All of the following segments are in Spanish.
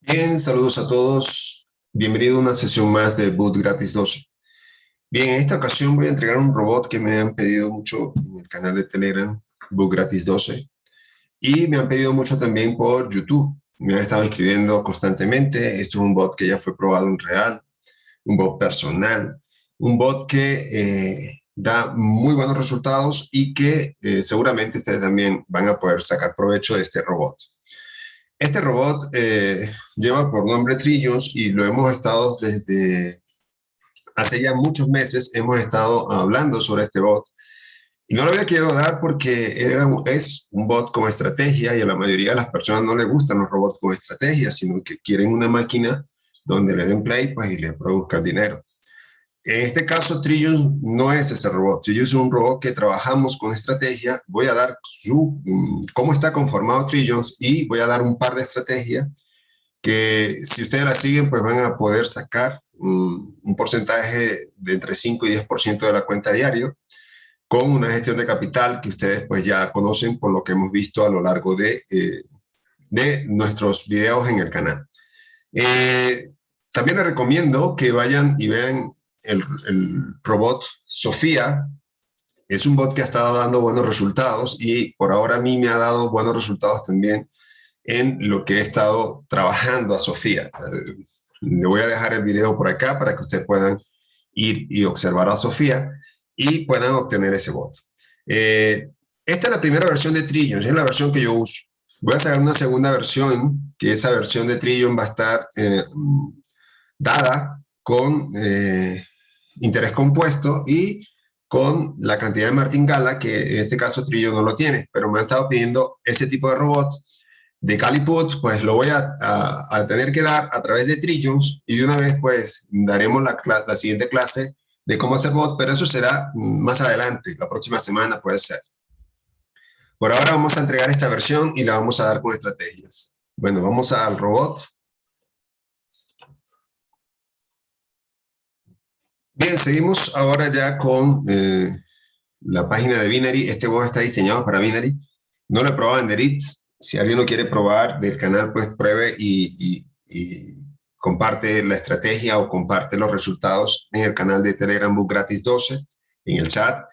Bien, saludos a todos. Bienvenido a una sesión más de Boot Gratis 12. Bien, en esta ocasión voy a entregar un robot que me han pedido mucho en el canal de Telegram, Boot Gratis 12, y me han pedido mucho también por YouTube. Me han estado escribiendo constantemente. Esto es un bot que ya fue probado en real, un bot personal, un bot que da muy buenos resultados y que seguramente ustedes también van a poder sacar provecho de este robot. Este robot lleva por nombre Trillions y lo hemos estado desde hace ya muchos meses, hemos estado hablando sobre este bot. Y no lo había querido dar porque es un bot con estrategia y a la mayoría de las personas no les gustan los robots con estrategia, sino que quieren una máquina donde le den play pues, y le produzcan dinero. En este caso, Trillions no es ese robot. Trillions es un robot que trabajamos con estrategia. Voy a dar cómo está conformado Trillions y voy a dar un par de estrategias que si ustedes la siguen, pues van a poder sacar un porcentaje de entre 5 y 10% de la cuenta diario con una gestión de capital que ustedes pues ya conocen por lo que hemos visto a lo largo de nuestros videos en el canal. También les recomiendo que vayan y vean el robot Sofía. Es un bot que ha estado dando buenos resultados y por ahora a mí me ha dado buenos resultados también en lo que he estado trabajando a Sofía. Le voy a dejar el video por acá para que ustedes puedan ir y observar a Sofía y puedan obtener ese bot. Esta es la primera versión de Trillion, es la versión que yo uso. Voy a sacar una segunda versión, que esa versión de Trillion va a estar dada con interés compuesto y con la cantidad de martingala, que en este caso Trillion no lo tiene, pero me han estado pidiendo ese tipo de robot de Caliput, pues lo voy a tener que dar a través de Trillions y de una vez pues daremos la siguiente clase de cómo hacer bot, pero eso será más adelante, la próxima semana puede ser. Por ahora vamos a entregar esta versión y la vamos a dar con estrategias. Bueno, vamos al robot. Bien, seguimos ahora ya con la página de Binary. Este bot está diseñado para Binary. No lo he probado en Derit. Si alguien lo quiere probar del canal, pues pruebe y comparte la estrategia o comparte los resultados en el canal de Telegram Boot Gratis 12, en el chat.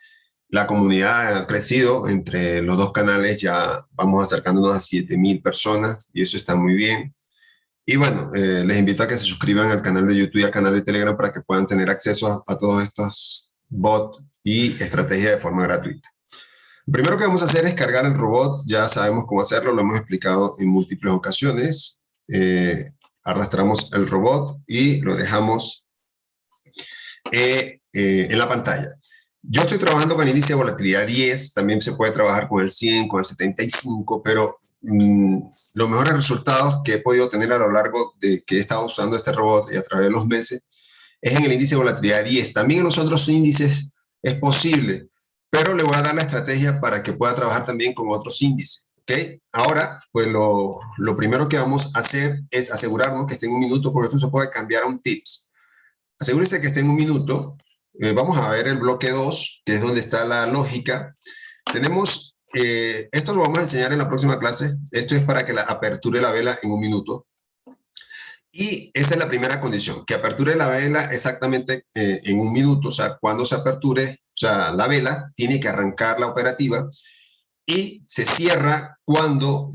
La comunidad ha crecido entre los dos canales, ya vamos acercándonos a 7,000 personas y eso está muy bien. Y bueno, les invito a que se suscriban al canal de YouTube y al canal de Telegram para que puedan tener acceso a todos estos bots y estrategias de forma gratuita. Lo primero que vamos a hacer es cargar el robot. Ya sabemos cómo hacerlo, lo hemos explicado en múltiples ocasiones. Arrastramos el robot y lo dejamos en la pantalla. Yo estoy trabajando con el índice de volatilidad 10, también se puede trabajar con el 100, con el 75, pero los mejores resultados que he podido tener a lo largo de que he estado usando este robot y a través de los meses es en el índice de volatilidad 10. También en los otros índices es posible, pero le voy a dar la estrategia para que pueda trabajar también con otros índices. ¿Okay? Ahora, pues lo primero que vamos a hacer es asegurarnos que esté en un minuto, porque esto se puede cambiar a un tips. Asegúrese que esté en un minuto. Vamos a ver el bloque 2, que es donde está la lógica. Tenemos, esto lo vamos a enseñar en la próxima clase. Esto es para que aperture la vela en un minuto. Y esa es la primera condición, que aperture la vela exactamente en un minuto. O sea, cuando se aperture, o sea, la vela tiene que arrancar la operativa y se cierra cuando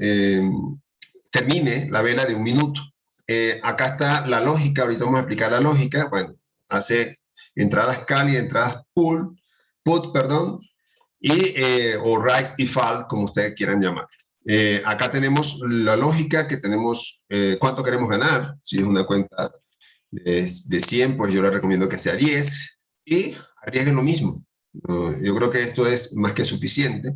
termine la vela de un minuto. Acá está la lógica, ahorita vamos a explicar la lógica. Bueno, hace entradas call y entradas put, perdón, y, o rise y fall, como ustedes quieran llamar. Acá tenemos la lógica que tenemos cuánto queremos ganar. Si es una cuenta de 100, pues yo le recomiendo que sea 10 y arriesguen lo mismo. Yo creo que esto es más que suficiente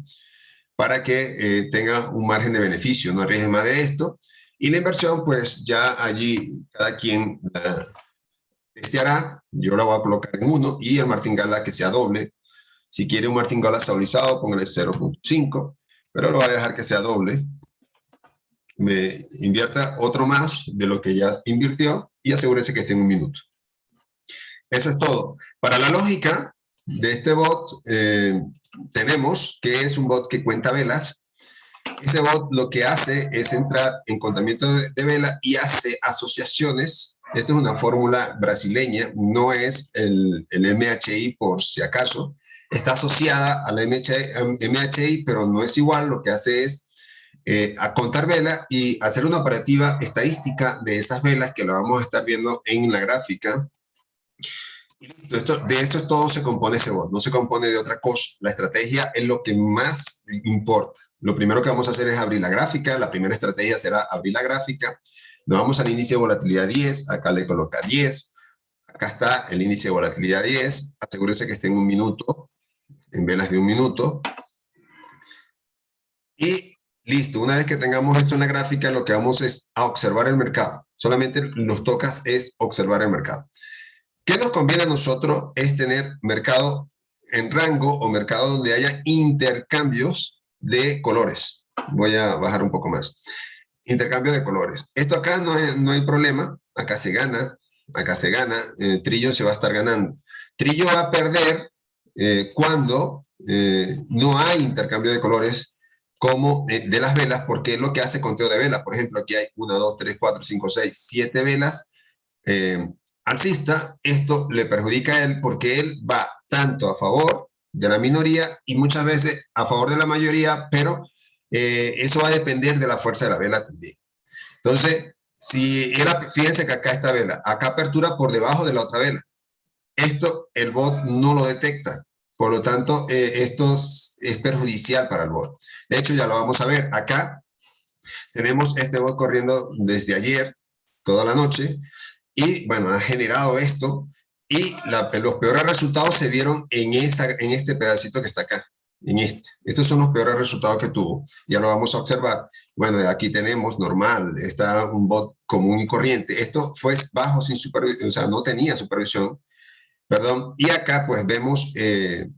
para que tenga un margen de beneficio, no arriesgue más de esto. Y la inversión, pues ya allí cada quien la testeará. Yo la voy a colocar en 1 y el martingala que sea doble. Si quiere un martingala estabilizado, póngale 0.5, pero lo voy a dejar que sea doble. Me invierta otro más de lo que ya invirtió y asegúrese que esté en un minuto. Eso es todo. Para la lógica de este bot, tenemos que es un bot que cuenta velas Ese bot lo que hace es entrar en contamiento de vela y hace asociaciones. Esta es una fórmula brasileña, no es el MHI por si acaso. Está asociada a la MHI, pero no es igual. Lo que hace es a contar velas y hacer una operativa estadística de esas velas que lo vamos a estar viendo en la gráfica. Y listo, de esto todo se compone ese bot, no se compone de otra cosa. La estrategia es lo que más importa. Lo primero que vamos a hacer es abrir la gráfica. La primera estrategia será abrir la gráfica. Nos vamos al índice de volatilidad 10. Acá le coloca 10. Acá está el índice de volatilidad 10. Asegúrese que esté en un minuto, en velas de un minuto. Y listo, una vez que tengamos esto en la gráfica, lo que vamos es a observar el mercado. Solamente nos toca es observar el mercado. ¿Qué nos conviene a nosotros? Es tener mercado en rango o mercado donde haya intercambios de colores. Voy a bajar un poco más. Intercambio de colores. Esto acá no hay problema. Acá se gana. Acá se gana. Trillo se va a estar ganando. Trillo va a perder cuando no hay intercambio de colores como de las velas, porque es lo que hace conteo de velas. Por ejemplo, aquí hay 1, 2, 3, 4, 5, 6, 7 velas alcista. Esto le perjudica a él porque él va tanto a favor de la minoría y muchas veces a favor de la mayoría, pero eso va a depender de la fuerza de la vela también. Entonces, si fíjense que acá esta vela, acá apertura por debajo de la otra vela. Esto el bot no lo detecta. Por lo tanto, esto es perjudicial para el bot. De hecho, ya lo vamos a ver. Acá tenemos este bot corriendo desde ayer, toda la noche, y bueno, ha generado esto, y los peores resultados se vieron en este pedacito que está acá, en este. Estos son los peores resultados que tuvo, ya lo vamos a observar. Bueno, aquí tenemos normal, está un bot común y corriente. Esto fue bajo sin supervisión, o sea, no tenía supervisión, perdón, y acá pues vemos que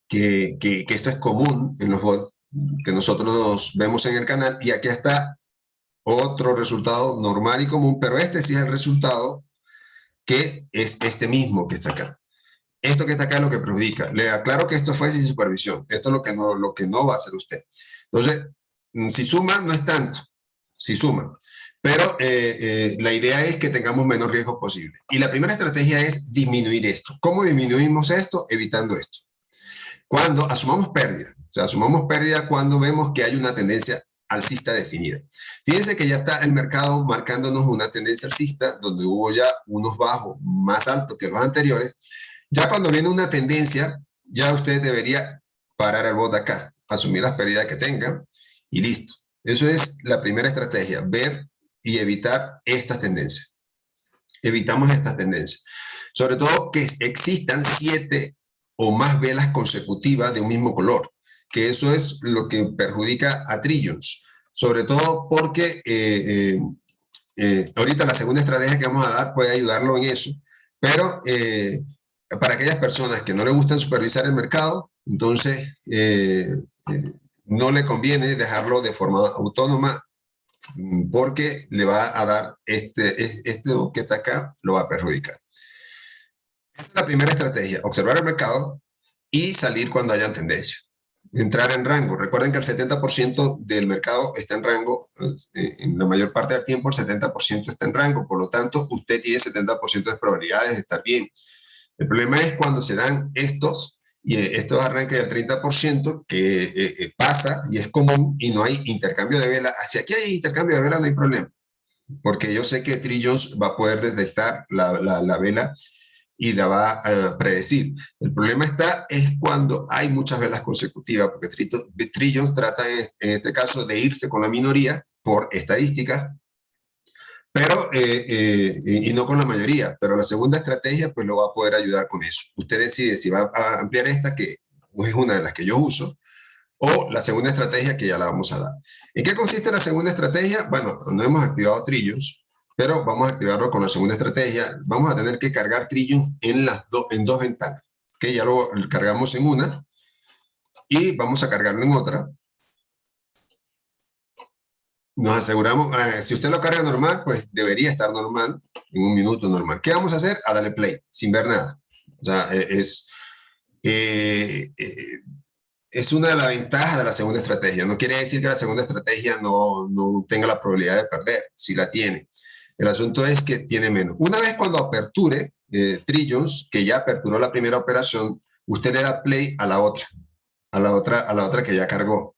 esto es común en los bots que nosotros vemos en el canal, y aquí está otro resultado normal y común, pero este sí es el resultado que es este mismo que está acá. Esto que está acá es lo que perjudica. Le aclaro que esto fue sin supervisión. Esto es lo que no va a hacer usted. Entonces, si suma, no es tanto. Si suma. Pero la idea es que tengamos menos riesgo posible. Y la primera estrategia es disminuir esto. ¿Cómo disminuimos esto? Evitando esto. Cuando asumamos pérdida. O sea, asumamos pérdida cuando vemos que hay una tendencia alcista definida. Fíjense que ya está el mercado marcándonos una tendencia alcista, donde hubo ya unos bajos más altos que los anteriores. Ya cuando viene una tendencia, ya usted debería parar el bot acá, asumir las pérdidas que tenga y listo. Eso es la primera estrategia, ver y evitar estas tendencias. Evitamos estas tendencias. Sobre todo que existan 7 o más velas consecutivas de un mismo color, que eso es lo que perjudica a Trillions, sobre todo porque ahorita la segunda estrategia que vamos a dar puede ayudarlo en eso, pero para aquellas personas que no les gustan supervisar el mercado, entonces no le conviene dejarlo de forma autónoma, porque le va a dar este que está acá, lo va a perjudicar. Esta es la primera estrategia, observar el mercado y salir cuando haya tendencia. Entrar en rango. Recuerden que el 70% del mercado está en rango, en la mayor parte del tiempo el 70% está en rango, por lo tanto usted tiene 70% de probabilidades de estar bien. El problema es cuando se dan estos arranques del 30% que pasa y es común y no hay intercambio de vela. Hacia aquí hay intercambio de vela, no hay problema, porque yo sé que Trillions va a poder detectar la vela y la va a predecir. El problema es cuando hay muchas velas consecutivas, porque Trillions trata en este caso de irse con la minoría por estadística, pero y no con la mayoría. Pero la segunda estrategia pues lo va a poder ayudar con eso. Usted decide si va a ampliar esta, que es una de las que yo uso, o la segunda estrategia, que ya la vamos a dar. ¿En qué consiste la segunda estrategia? Bueno, no hemos activado Trillions, pero vamos a activarlo con la segunda estrategia. Vamos a tener que cargar Trillions en dos ventanas, que ya lo cargamos en una y vamos a cargarlo en otra. Nos aseguramos, si usted lo carga normal, pues debería estar normal, en un minuto normal. ¿Qué vamos a hacer? A darle play, sin ver nada. O sea, es una de las ventajas de la segunda estrategia. No quiere decir que la segunda estrategia no tenga la probabilidad de perder, sí la tiene. El asunto es que tiene menos. Una vez cuando aperture Trillions, que ya aperturó la primera operación, usted le da play a la otra que ya cargó.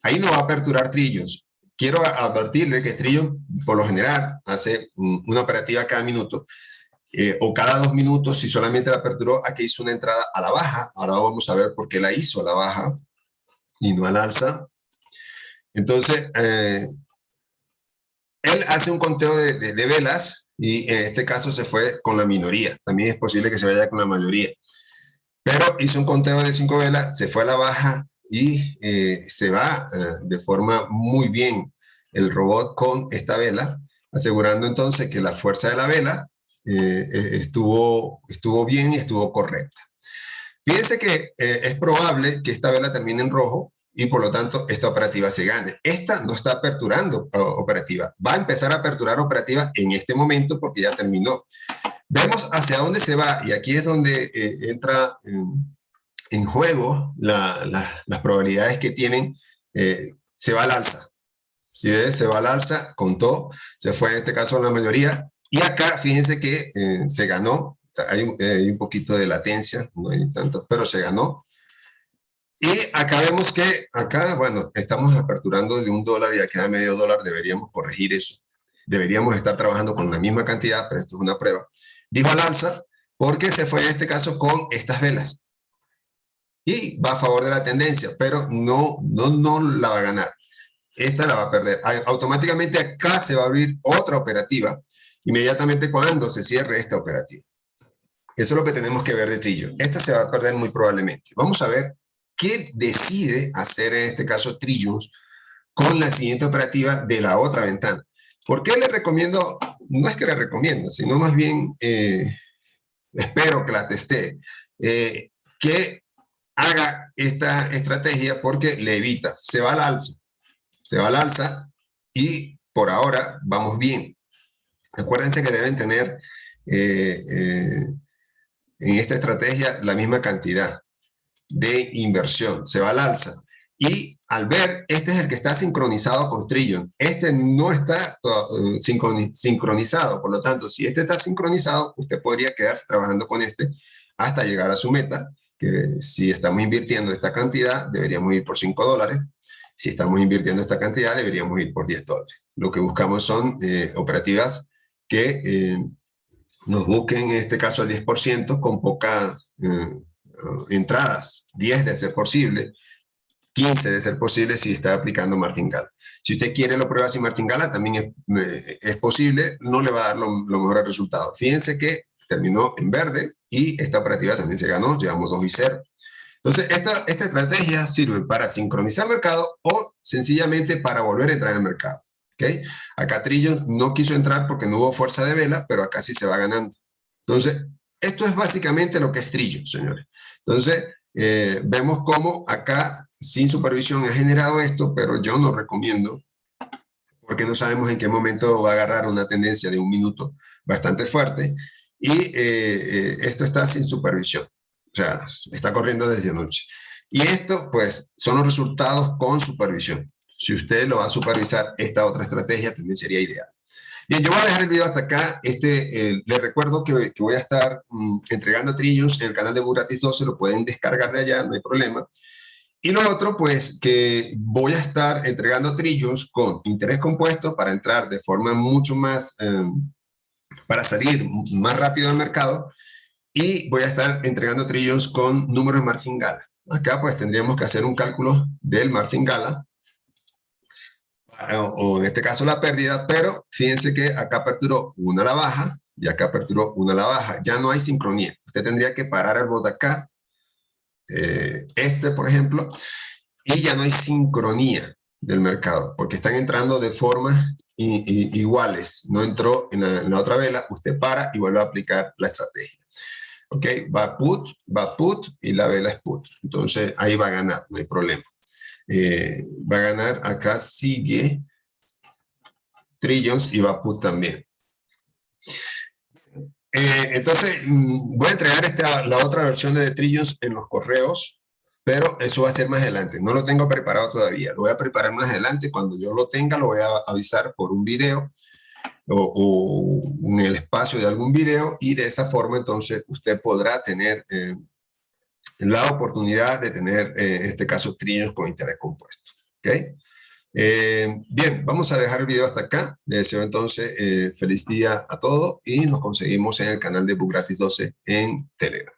Ahí no va a aperturar Trillions. Quiero advertirle que Trillions, por lo general, hace una operativa cada minuto, o cada 2 minutos, si solamente la aperturó, aquí hizo una entrada a la baja. Ahora vamos a ver por qué la hizo a la baja y no al alza. Entonces, él hace un conteo de velas y en este caso se fue con la minoría. También es posible que se vaya con la mayoría. Pero hizo un conteo de 5 velas, se fue a la baja y se va de forma muy bien el robot con esta vela, asegurando entonces que la fuerza de la vela estuvo bien y estuvo correcta. Fíjense que es probable que esta vela termine en rojo y por lo tanto esta operativa se gane. Esta no está aperturando operativa, va a empezar a aperturar operativa en este momento porque ya terminó. Vemos hacia dónde se va y aquí es donde entra en juego las probabilidades que tienen. Se va al alza. Si ves, se va al alza, contó, se fue en este caso la mayoría. Y acá, fíjense que se ganó. Hay un poquito de latencia, no hay tanto, pero se ganó. Y acá vemos que, acá, bueno, estamos aperturando de $1 y acá a $0.5, deberíamos corregir eso. Deberíamos estar trabajando con la misma cantidad, pero esto es una prueba. Dijo al alza porque se fue en este caso con estas velas. Y va a favor de la tendencia, pero no la va a ganar. Esta la va a perder. Automáticamente acá se va a abrir otra operativa inmediatamente cuando se cierre esta operativa. Eso es lo que tenemos que ver de Trillions. Esta se va a perder muy probablemente. Vamos a ver qué decide hacer en este caso Trillions con la siguiente operativa de la otra ventana. ¿Por qué le recomiendo? No es que le recomiendo, sino más bien espero que la teste, que haga esta estrategia porque le evita. Se va al alza. Se va al alza y por ahora vamos bien. Acuérdense que deben tener en esta estrategia la misma cantidad de inversión. Se va al alza. Y al ver, este es el que está sincronizado con Trillions. Este no está sincronizado. Por lo tanto, si este está sincronizado, usted podría quedarse trabajando con este hasta llegar a su meta, que si estamos invirtiendo esta cantidad, deberíamos ir por $5. Si estamos invirtiendo esta cantidad, deberíamos ir por $10. Lo que buscamos son operativas que nos busquen, en este caso, al 10% con pocas entradas. 10 de ser posible, 15 de ser posible si está aplicando martingala. Si usted quiere lo prueba sin martingala, también es posible, no le va a dar los mejores resultados. Fíjense que terminó en verde y esta operativa también se ganó, llevamos 2-0. Entonces, esta estrategia sirve para sincronizar el mercado o sencillamente para volver a entrar en el mercado. ¿Okay? Acá Trillions no quiso entrar porque no hubo fuerza de vela, pero acá sí se va ganando. Entonces, esto es básicamente lo que es Trillions, señores. Entonces, vemos cómo acá sin supervisión ha generado esto, pero yo no recomiendo porque no sabemos en qué momento va a agarrar una tendencia de 1 minuto bastante fuerte y esto está sin supervisión. O sea, está corriendo desde anoche. Y esto, pues, son los resultados con supervisión. Si usted lo va a supervisar, esta otra estrategia también sería ideal. Bien, yo voy a dejar el video hasta acá. Les recuerdo que voy a estar entregando Trillions en el canal de Buratis 12, lo pueden descargar de allá, no hay problema. Y lo otro, pues, que voy a estar entregando Trillions con interés compuesto para entrar de forma mucho más, para salir más rápido al mercado. Y voy a estar entregando Trillions con números de martingala. Acá, pues, tendríamos que hacer un cálculo del martingala, o en este caso la pérdida, pero fíjense que acá aperturó una a la baja y acá aperturó una a la baja. Ya no hay sincronía. Usted tendría que parar el bot acá, por ejemplo, y ya no hay sincronía del mercado, porque están entrando de formas iguales. No entró en la otra vela, usted para y vuelve a aplicar la estrategia. Ok, va put y la vela es put. Entonces ahí va a ganar, no hay problema. Va a ganar, acá sigue Trillions y va put también. Entonces voy a entregar la otra versión de Trillions en los correos pero eso va a ser más adelante. No lo tengo preparado todavía. Lo voy a preparar más adelante. Cuando yo lo tenga, lo voy a avisar por un video o en el espacio de algún video, y de esa forma entonces usted podrá tener la oportunidad de tener, en este caso, trienios con interés compuesto. ¿Okay? Bien, vamos a dejar el video hasta acá. Les deseo entonces feliz día a todos y nos conseguimos en el canal de Book Gratis 12 en Telegram.